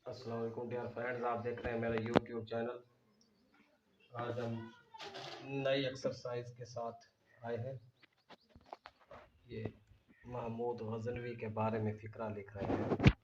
अस्सलाम वालेकुम dear friends, आप देख रहे हैं मेरा यूट्यूब चैनल। आज हम नई एक्सरसाइज के साथ आए हैं। ये महमूद गजनवी के बारे में फ़िक्रा लिख रहे हैं।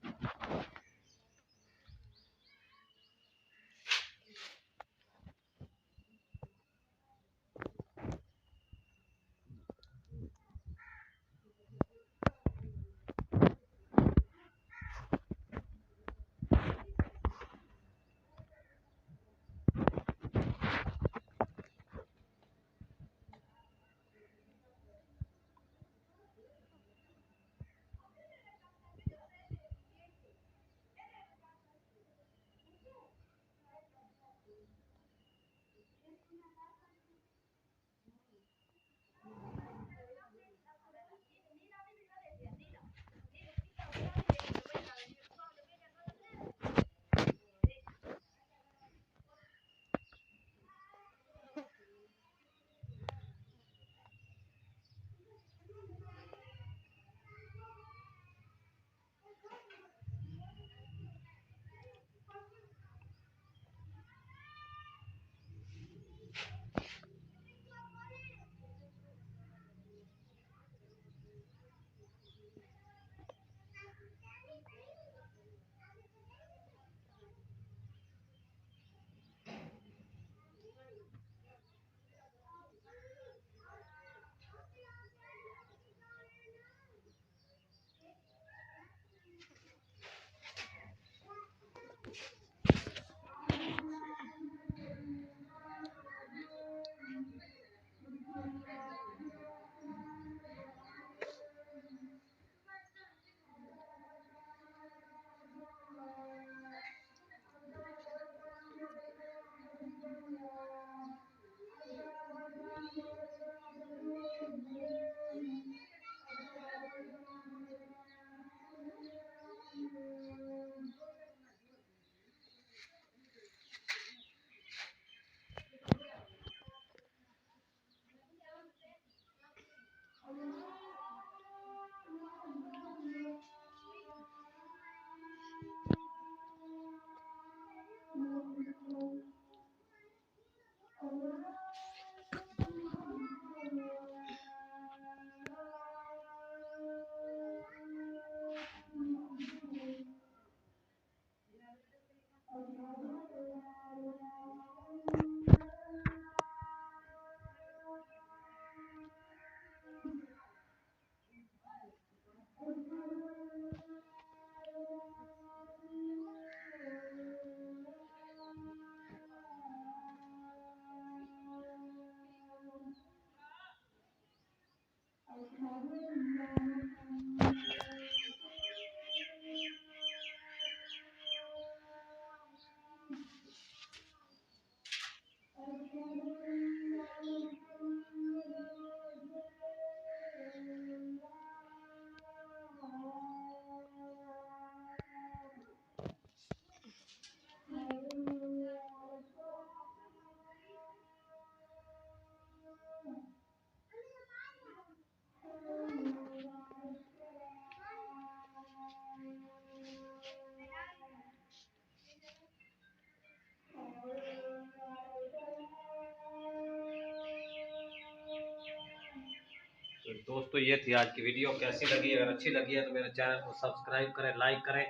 तो दोस्तों, ये थी आज की वीडियो। कैसी लगी? अगर अच्छी लगी है तो मेरे चैनल को सब्सक्राइब करें, लाइक करें,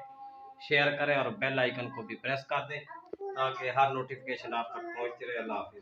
शेयर करें और बेल आइकन को भी प्रेस कर दें ताकि हर नोटिफिकेशन आप तक पहुंचती रहे। अल्लाह हाफिज़।